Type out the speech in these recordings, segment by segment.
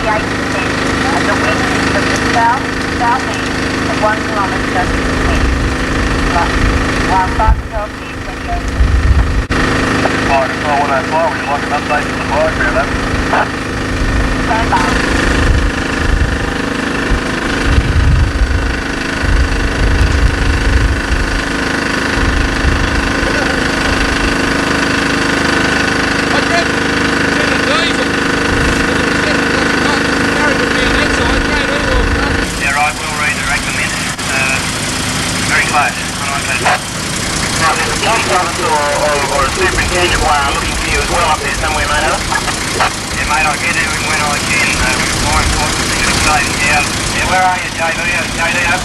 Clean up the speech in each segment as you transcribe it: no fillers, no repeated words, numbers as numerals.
38 descent and the wind is from the south-southeast at 1 kilometre to 10. While 5 12 here, 28. Fire control 105, would you like an update from the fire crew, that? Stand by. Or a superintendent while looking for you as well up there somewhere, mate, Yeah, mate, I'll get there when I can. We're flying towards the signaling down. Yeah, where are you, JD? JD, up?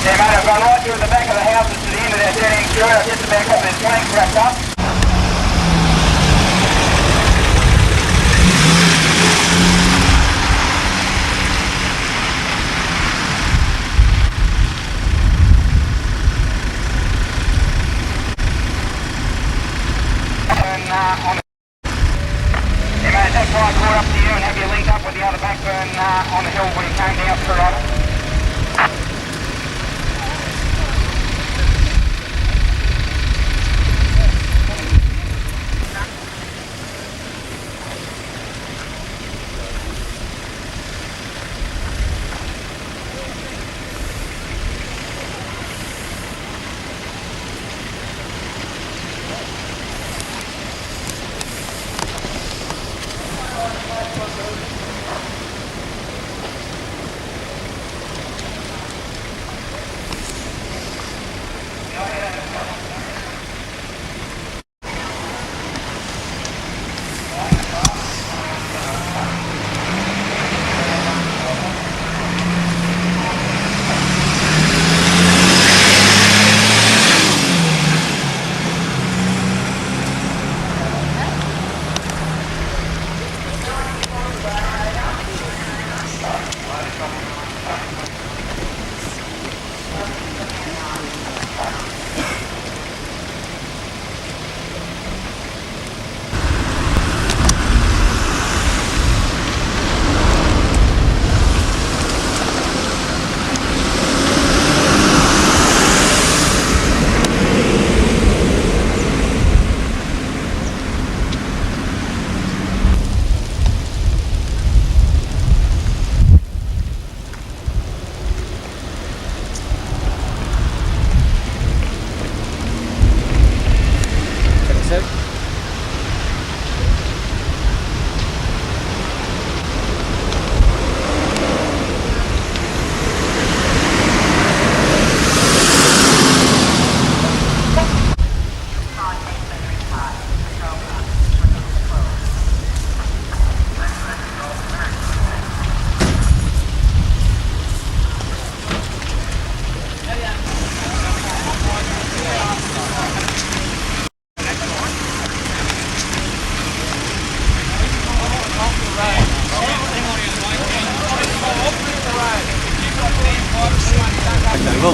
Yeah, mate, I've gone right through the back of the houses to the end of that dead end street. I've just about got this flank wrapped up. On the you may take fire caught up to you and have you linked up with the other backburn on the hill when you came down through on it.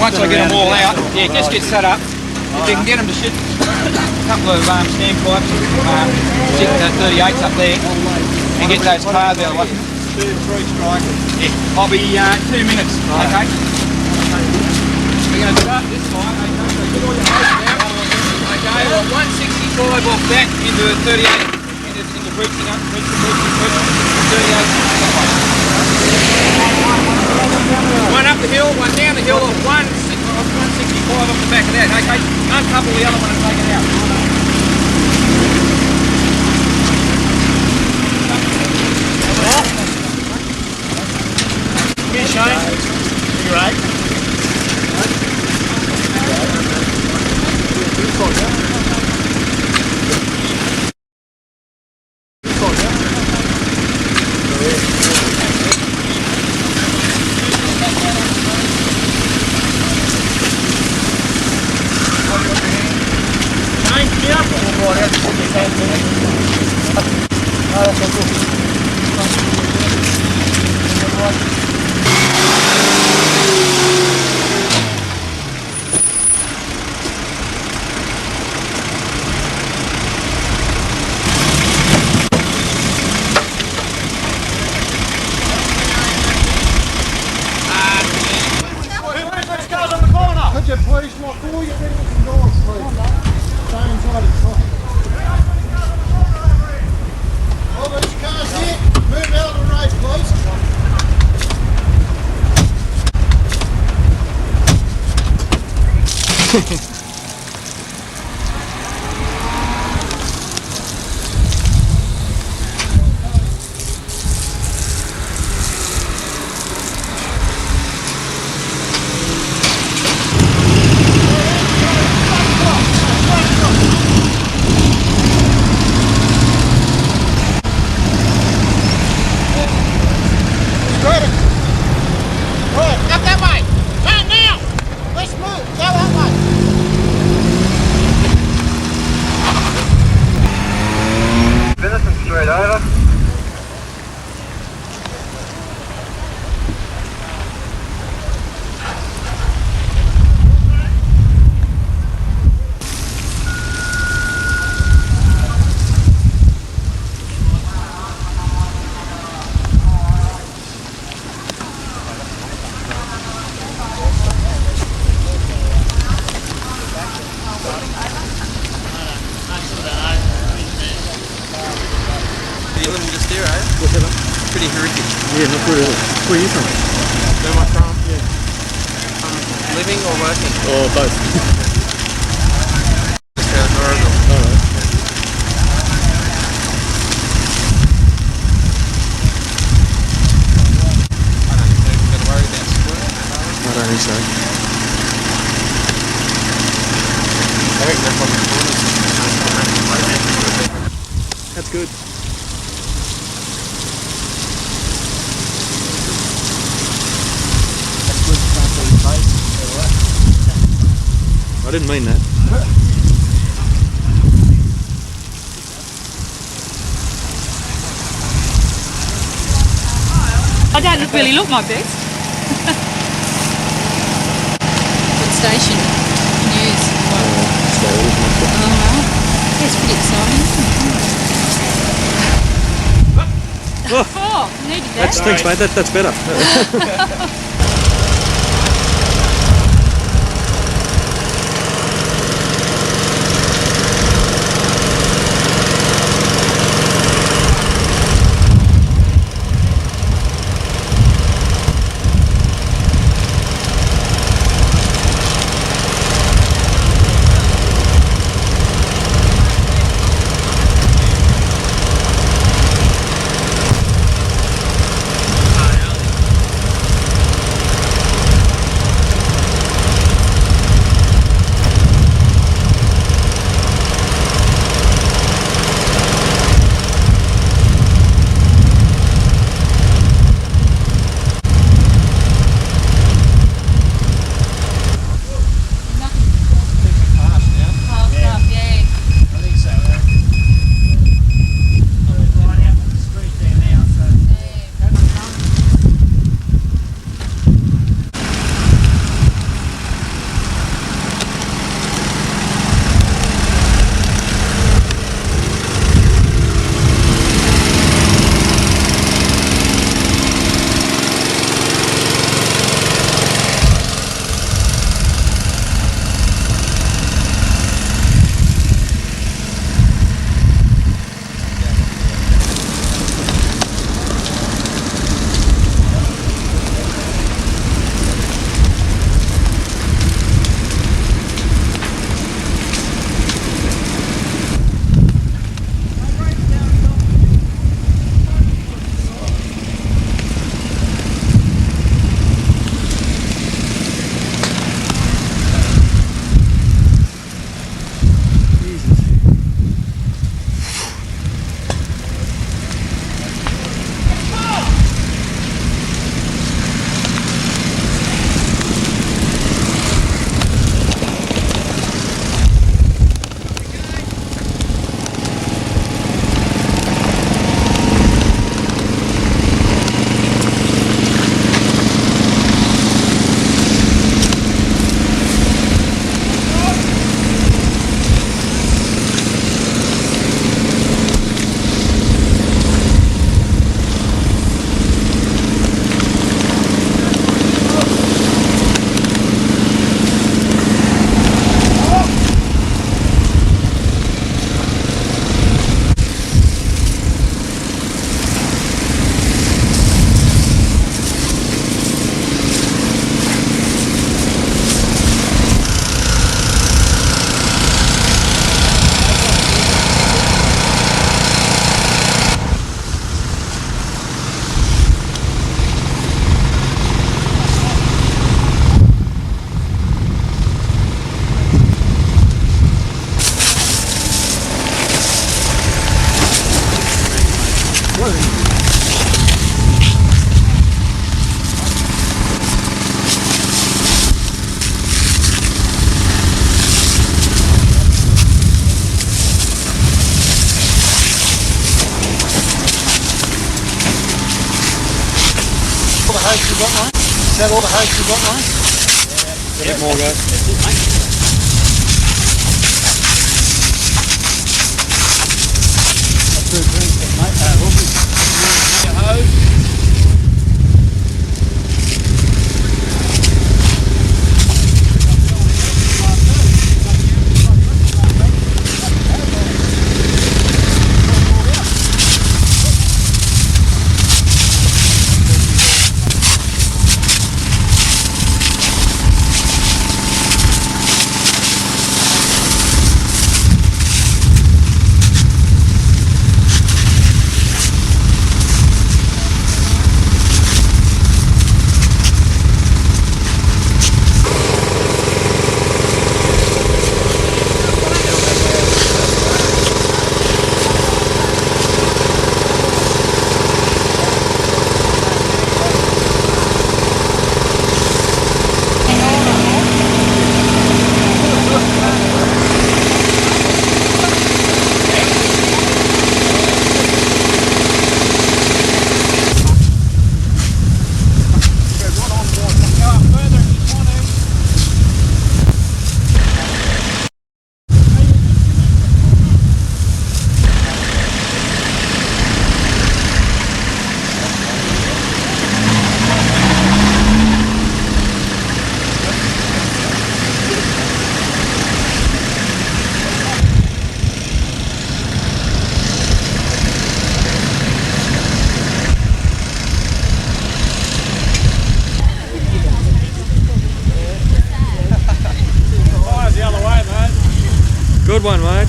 Once I get them all out, yeah, just get set up. If you can get them to shit a couple of stand pipes, stick the 38s up there and get those cars out. 2 to 3 strike. Yeah, I'll be 2 minutes, okay? We're going to start this time, okay? So get all your hoses out. Okay, well 165 off that into a 38, into breaching up, breaching, 38. One up the hill, one down the hill, off 165 off the back of that, okay? Uncouple the other one and take it out. Here, Shane. Figure 8. please, like all your windows and doors, please. Stay inside the truck. All these cars here, move out of the road, please. Straight over. You're living just there, eh? What's that? Pretty horrific. Yeah, not good, is it? Where are you from? Where am I from? Yeah. Living or working? Oh, both. Just out of Norah. Alright. I don't think we've got to worry about school. I don't think so. I reckon they're probably corners. That's good. I didn't mean that. I don't really look my best. What station? News. Oh, wow. It's pretty exciting. Oh, needed that. Thanks, mate. That's better. that all the hose you've got, mate? Get more guys. Two drinks, mate. Hose. Good one, mate.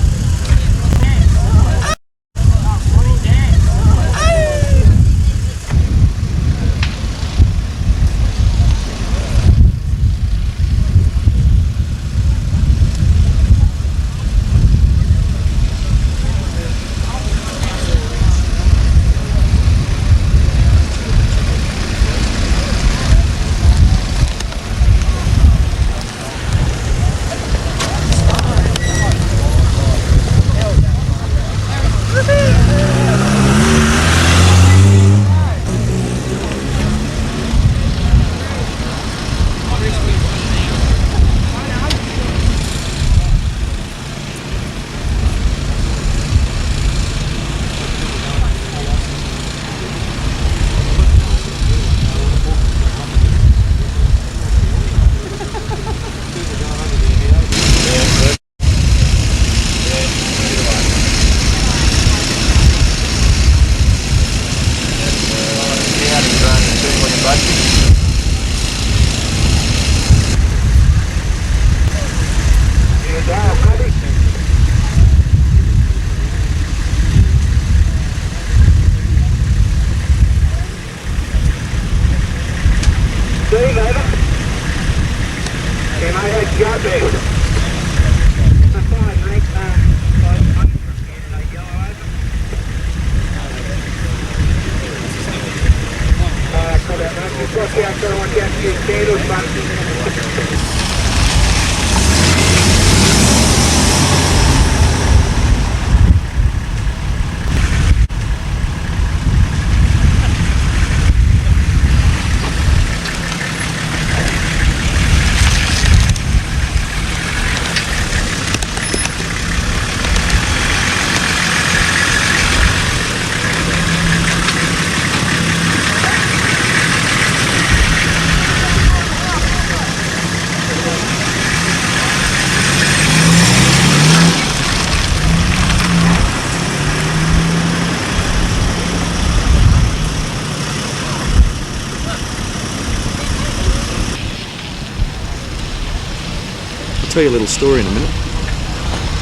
I'll tell you a little story in a minute.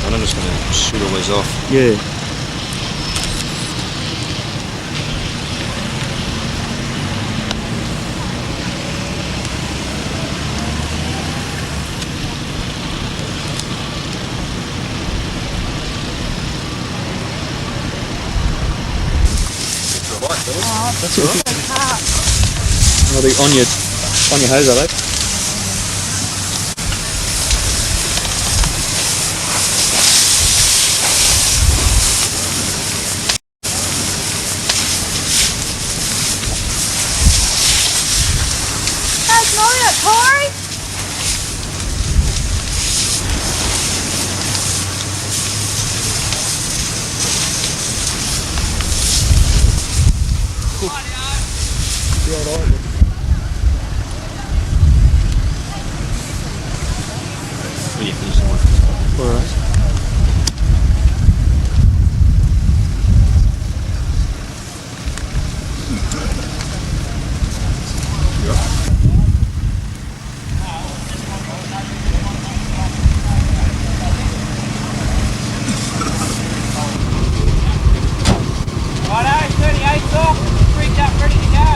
I'm just going to shoot all these off. Yeah. That's all right. I'll be on your hose, are they? that, Corey? When you finish the one. All right. Righto, 38's off, freaked up, ready to go.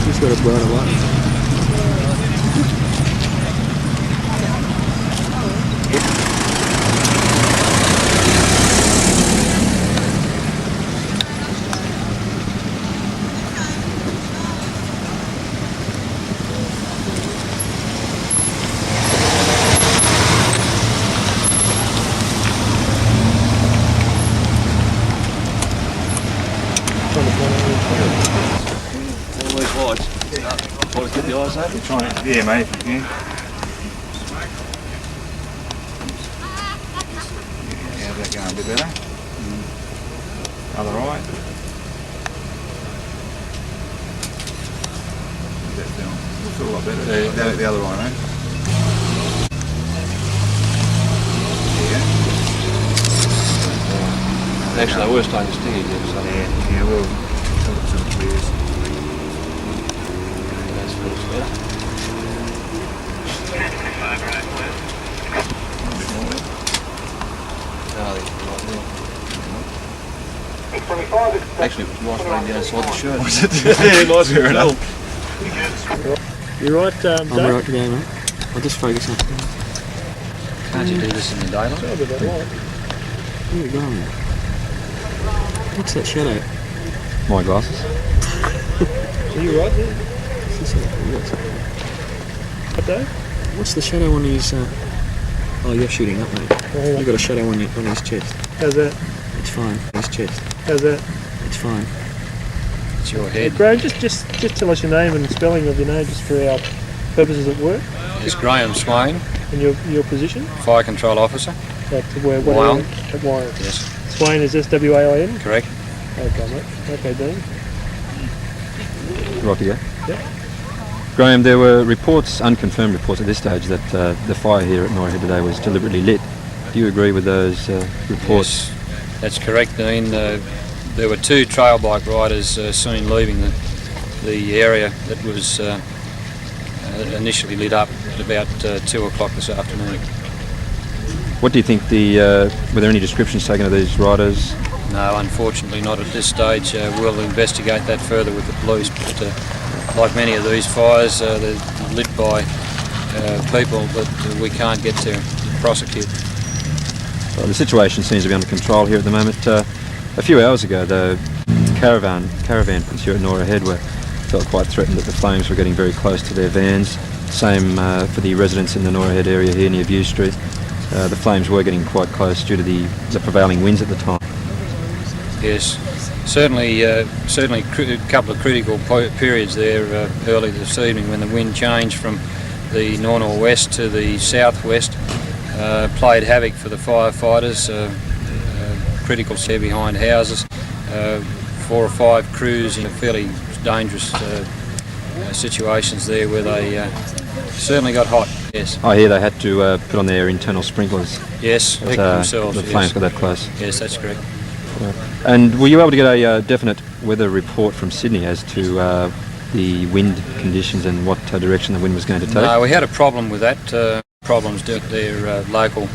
Just got a burn a lot. Yeah, mate. Yeah. How's that going? A bit better? Other eye? How's that feeling? Looks a lot better. The other eye, mate. Yeah. Actually, they were starting to sting again, so Yeah, well, some clears. that's feels better. Actually, it was nice running down inside the shirt. Was it? Yeah, nice, fair enough. You right, I'm Dave? right to go, mate. I'll just focus on. Can't you do this in the daylight? Oh, but that light. Where are you going? What's that shadow? My glasses. Are you right there? What, Dave? What's the shadow on his? Oh, you're shooting up, mate. Oh, You've got a shadow on his chest. how's that? It's fine. His chest. How's that? It's fine. It's your head. Graham, just tell us your name and spelling of your name just for our purposes at work It's Graham Swain, and your position. Fire Control Officer. At where? What Wyong. area? At Wyong. Yes, Swain is S-W-A-I-N? correct. Okay, mate. Okay, Dean. Right to go. Yep. Graham, there were reports, unconfirmed reports at this stage, that the fire here at Norah today was deliberately lit. Do you agree with those reports? Yes, that's correct, Dean. There were two trail bike riders seen leaving the area that was initially lit up at about 2 o'clock this afternoon. What do you think were there any descriptions taken of these riders? No, unfortunately not at this stage. We'll investigate that further with the police, but like many of these fires, they're lit by people that we can't get to prosecute. Well, the situation seems to be under control here at the moment. A few hours ago, the caravan pits here at Norah Head felt quite threatened that the flames were getting very close to their vans. Same for the residents in the Norah Head area here near View Street. The flames were getting quite close due to the prevailing winds at the time. Yes, certainly a couple of critical periods there early this evening when the wind changed from the nor'-nor'west to the southwest, played havoc for the firefighters. Critical there behind houses, 4 or 5 crews in fairly dangerous situations there where they certainly got hot. Yes. I hear they had to put on their internal sprinklers. Yes, But, pick themselves. the flames got that close. Yes, that's correct. And were you able to get a definite weather report from Sydney as to the wind conditions and what direction the wind was going to take? No, we had a problem with that. Problems with their local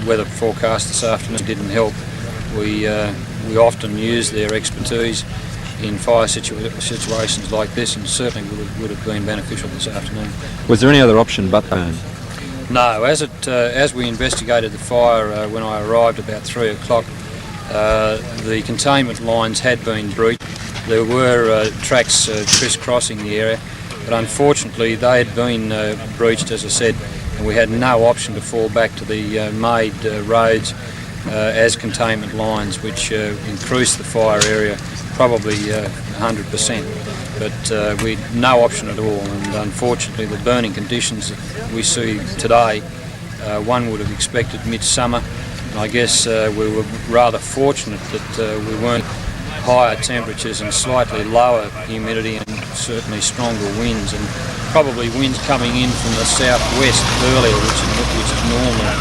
weather forecast this afternoon didn't help. We often use their expertise in fire situations like this, and certainly would have been beneficial this afternoon. Was there any other option but burn? No, as we investigated the fire when I arrived about 3 o'clock, the containment lines had been breached. There were tracks crisscrossing the area, but unfortunately they had been breached, as I said, and we had no option to fall back to the made roads as containment lines, which increased the fire area probably 100%, but we had no option at all, and unfortunately the burning conditions that we see today, one would have expected midsummer, and I guess we were rather fortunate that we weren't higher temperatures and slightly lower humidity and certainly stronger winds, and probably winds coming in from the southwest earlier, which is normal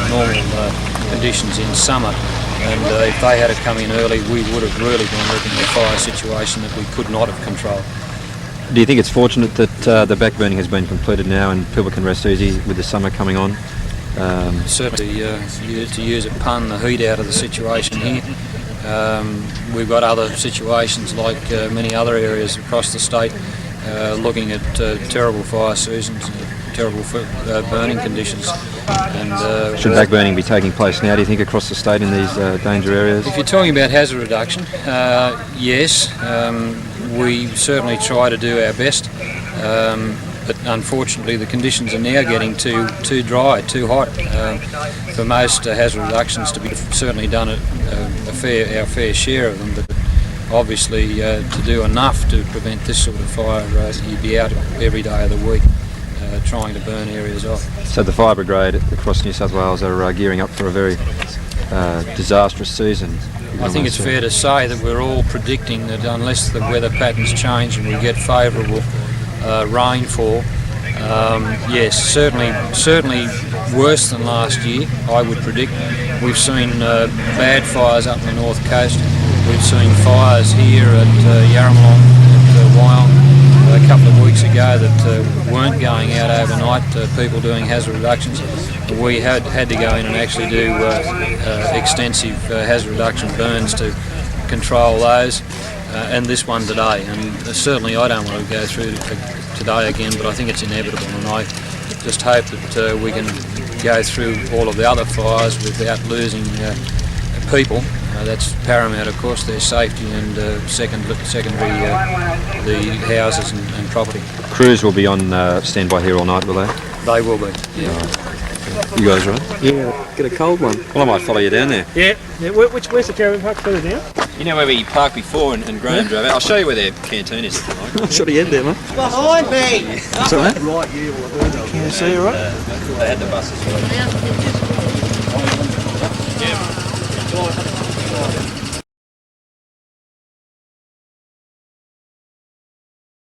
conditions in summer. And if they had come in early, we would have really been looking at a fire situation that we could not have controlled. Do you think it's fortunate that the back burning has been completed now and people can rest easy with the summer coming on? Certainly, to use a pun, the heat out of the situation here. We've got other situations like many other areas across the state looking at terrible fire seasons, terrible burning conditions. And should back burning be taking place now, do you think, across the state in these danger areas? If you're talking about hazard reduction, yes, we certainly try to do our best, but unfortunately the conditions are now getting too dry, too hot for most hazard reductions to be certainly done our fair share of them, but obviously to do enough to prevent this sort of fire, you'd be out every day of the week trying to burn areas off. So the fire brigade across New South Wales are gearing up for a very disastrous season. I think it's fair to say that we're all predicting that unless the weather patterns change and we get favourable rainfall, yes, certainly worse than last year, I would predict. We've seen bad fires up the north coast. We've seen fires here at Yarramalong and Wyong a couple of weeks ago that weren't going out overnight, people doing hazard reductions. We had to go in and actually do extensive hazard reduction burns to control those, and this one today. And certainly I don't want to go through today again, but I think it's inevitable, and I just hope that we can go through all of the other fires without losing people. That's paramount, of course, their safety, and secondary the houses and property. Crews will be on standby here all night, will they? They will be. Yeah. You guys right? Yeah, get a cold one. Well, I might follow you down there. Yeah. Where's the caravan park further down? You know where we parked before and Graham drove out? I'll show you where their canteen is. Shot a head there, mate. Behind me! Sorry? Right, yeah, well, I heard that. Can you see all right? They had the buses. Yeah.